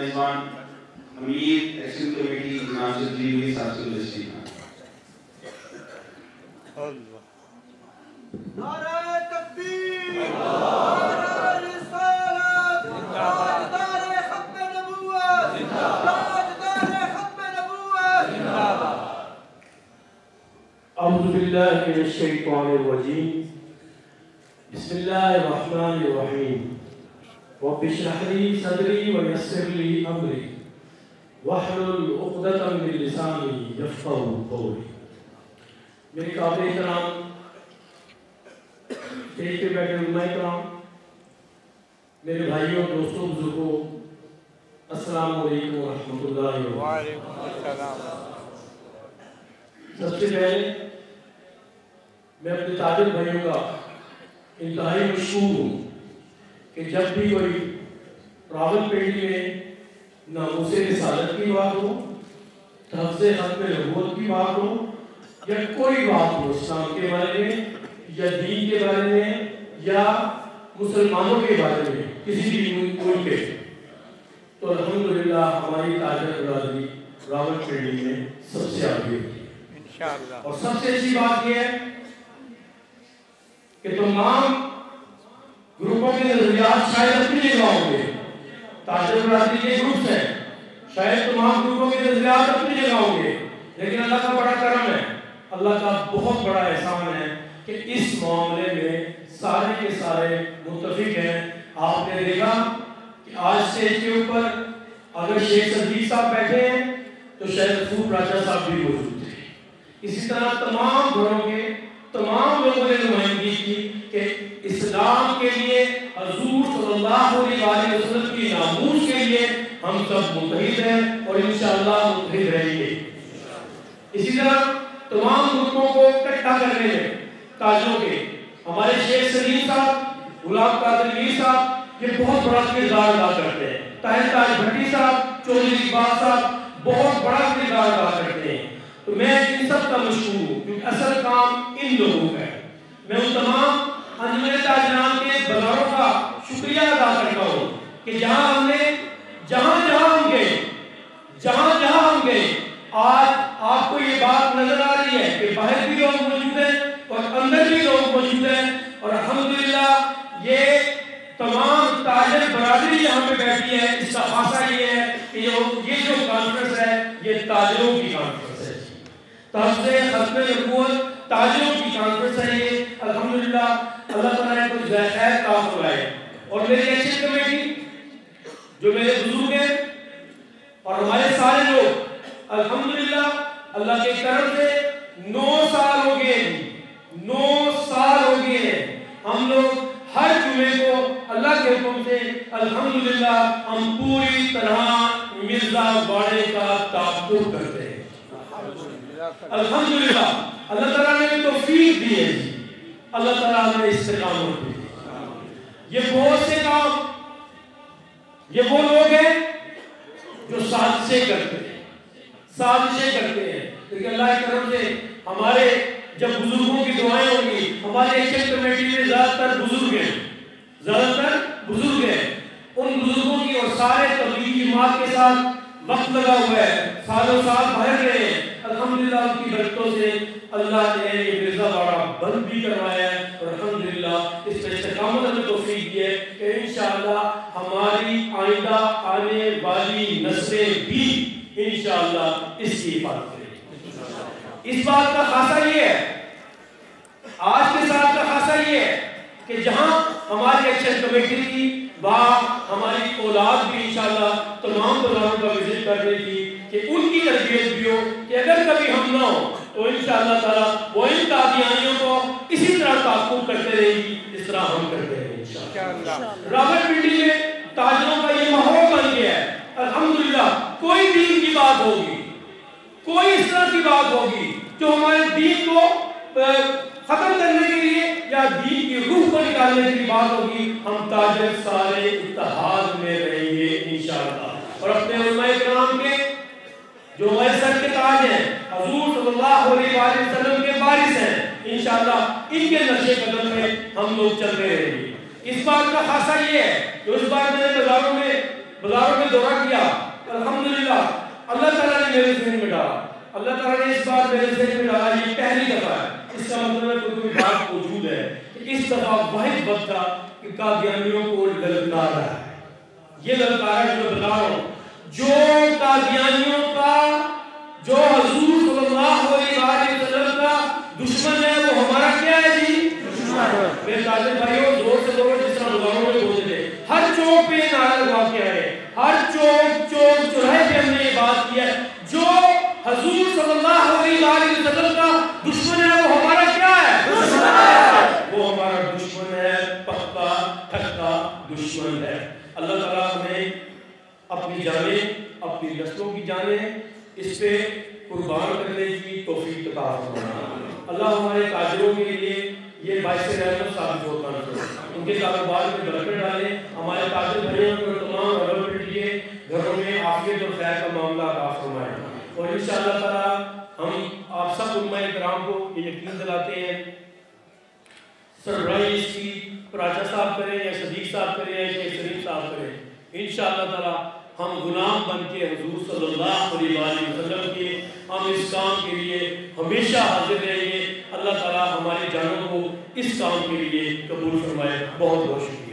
میزبان امیر action committee ناصر جی صاحب سے تشریف نعرہ تکبیر، نعرہ رسالت، تاجدار ختم نبوت، تاجدار ختم نبوت. اعوذ باللہ من الشیطان الرجیم. بسم اللہ الرحمن الرحیم. رب اشرح لي صدری ویسر لي امری واحلل عقدۃ من لسانی یفقهوا قولی. میرے قابل احترام اسٹیج پہ بیٹھے علماء کرام، میرے بھائیوں دوستوں بزرگوں، السلام علیکم ورحمۃ اللہ وبرکاتہ. وعلیکم السلام. سب سے پہلے میں اپنے طالب بھائیوں کا انتہائی مشکور ہوں کہ جب بھی کوئی راولپنڈی میں ناموس رسالت کی بات ہو، تحفظ ختم نبوت کی بات ہو، یا کوئی بات ہو اسلام کے بارے میں یا دین کے بارے میں یا مسلمانوں کے بارے میں کسی بھی ملک کے، تو الحمدللہ ہماری تاجر برادری راولپنڈی میں سب سے آگے ہوتی ہے انشاءاللہ. اور سب سے اچھی بات یہ ہے کہ تمام گروپوں کے نظریات شاید اپنی جگہ ہوں گے، تاجر برادری کے گروپس ہیں، شاید تمام گروپوں کے نظریات اپنی جگہ ہوں گے، لیکن اللہ کا بڑا کرم ہے، اللہ کا بہت بڑا احسان ہے کہ اس معاملے میں سارے کے سارے متفق ہیں. آپ نے دیکھا کہ آج اسٹیج کے اوپر اگر شیخ صدیق صاحب بیٹھے ہیں تو شاید رسول راجہ صاحب بھی موجود تھے. اسی طرح تمام گھروں کے تمام لوگوں نے نمائندگی کی کہ اسلام کے لیے حضور صلی اللہ علیہ وسلم کی ناموس کے لیے ہم سب متحد ہیں اور انشاءاللہ متحد رہیں گے. اسی طرح تمام گروپوں کو اکٹھا کرنے میں تاجروں کے ہمارے شیخ سلیم صاحب، غلام قادر میر صاحب یہ بہت بڑا کردار ادا کرتے ہیں. طاہر تاج بھٹی صاحب، چودھری اقبال صاحب بہت بڑا کردار ادا کرتے ہیں. تو میں ان سب کا مشکور ہوں کیونکہ اصل کام ان لوگوں کا ہے. میں ان تمام انجمن تاجران کے بزاروں کا شکریہ ادا کرتا ہوں کہ جہاں ہم گئے آج آپ کو یہ بات نظر آ رہی ہے کہ باہر بھی لوگ موجود ہیں اور اندر بھی لوگ موجود ہیں، اور الحمدللہ یہ تمام تاجر برادری یہاں پہ بیٹھی ہے. اس کا خاصہ یہ ہے کہ یہ جو کانفرنس ہے یہ تاجروں کی کانفرنس ہے، تحفظ ختم نبوت تاجروں کی کانفرنس ہے یہ. الحمدللہ اللہ تعالیٰ نے کچھ خیر کام کرائے. اور میری ایکشن کمیٹی جو میرے بزرگ ہیں اور ہمارے سارے لوگ الحمدللہ اللہ کے کرم سے 9 سال ہو گئے ہیں. ہم لوگ ہر جمعے کو اللہ کے حکم سے الحمدللہ ہم پوری طرح مرزا واڑے کا تعاقب کرتے ہیں. الحمدللہ اللہ تعالیٰ نے توفیق دی ہے، اللہ تعالیٰ نے استقامت دی. یہ بہت سے کام، یہ وہ لوگ ہیں جو سازشیں کرتے ہیں لیکن اللہ کے کرم سے ہمارے جب بزرگوں کی دعائیں ہوں گی، ہمارے ایکشن کمیٹی میں زیادہ تر بزرگ ہیں، ان بزرگوں کی اور سارے تبلیغی جماعت کے ساتھ وقت لگا ہوا ہے، سالوں سال باہر گئے ہیں. الحمدللہ ان کی برکتوں سے اللہ نے یہ مرزا واڑا بند بھی کروایا ہے اور الحمدللہ اس میں استقامت ہمیں توفیق دی ہے کہ انشاءاللہ ہماری آئندہ آنے والی نسلیں بھی انشاءاللہ اس کی حفاظت کریں. اس بات کا خاصہ یہ ہے، آج کے ساتھ کا خاصہ یہ ہے کہ جہاں ہماری ایکشن کمیٹی کی وہاں ہماری اولاد بھی انشاءاللہ تمام بزاروں کا وزٹ کر رہی تھی کہ ان کی تربیت بھی ہو کہ اگر کبھی ہم نہ ہو تو انشاءاللہ تعالیٰ وہ ان قادیانیوں کو اسی طرح تعاقب کرتے رہے گی جس طرح ہم کرتے ہیں انشاءاللہ. راولپنڈی میں تاجروں کا یہ ماحول بن گیا ہے. الحمدللہ کوئی دین کی بات ہوگی، کوئی اس طرح کی بات ہوگی جو ہمارے دین کو ختم کرنے کے لیے یا دین کی روح کو نکالنے کے لیے بات ہوگی، ہم تاجر سارے اتحاد میں رہیں گے انشاءاللہ. اور اپنے علماء کرام کے جو ہمارے سر کے تاج ہیں، حضور صلی اللہ علیہ وسلم کے وارث ہیں، انشاءاللہ ان کے نقش قدم میں ہم لوگ چلتے رہیں گے. اس بات کا خاصہ یہ ہے جو اس بار میں نے بازاروں میں بازاروں میں دورہ کیا، الحمدللہ اللہ تعالیٰ نے میرے ذہن میں ڈالا، اللہ تعالیٰ نے اس بار میرے ذہن میں ڈالا، یہ پہلی دفعہ ہے، اس کا مطلب ہے کوئی بات موجود ہے کہ اس دفعہ واحد وقت تھا کہ قادیانیوں کو للکارا ہے، یہ للکارا جو بتا رہا ہوں، جو قادیانیوں کا، جو حضور صلی اللہ علیہ وسلم کا دشمن ہے، وہ ہمارا کیا ہے جی؟ میرے تاجر بھائیوں، زور سے بولو جس طرح مظاہروں میں بولتے تھے، ہر چوک پہ نعرہ لگا کے آئے، ہر چوک چوراہے پہ ہم نے یہ بات کی ہے، جو حضور صلی اللہ علیہ وسلم کا دشمن ہے وہ ہمارا کیا ہے؟ وہ ہمارا دشمن ہے، پکا ٹھکا دشمن ہے۔ اللہ تعالیٰ ہمیں اپنی جانیں، اپنی نسلوں کی جانیں اس پہ قربان کرنے کی توفیق عطا فرمائے۔ اللہ ہمارے تاجروں کے لیے یہ باعث رحمت ثابت ہوتا ہے، ان کے کاروبار میں برکت ڈالے، ہمارے تاجر بھائیوں کو تمام ڈیولپمنٹ کے گھروں میں عافیت اور خیر کا معاملہ عطا فرمائے، اور انشاءاللہ تعالیٰ ہم آپ سب علماء کرام کو یہ یقین دلاتے ہیں، سربراہی اس کی پراچا صاحب کریں یا صدیق صاحب کریں یا شیخ شریف صاحب کریں، انشاءاللہ تعالیٰ ہم غلام بن کے حضور صلی اللہ علیہ وسلم کے ہم اس کام کے لیے ہمیشہ حاضر رہیں گے۔ اللہ تعالیٰ ہماری جانوں کو اس کام کے لیے قبول فرمائے۔ بہت بہت شکریہ۔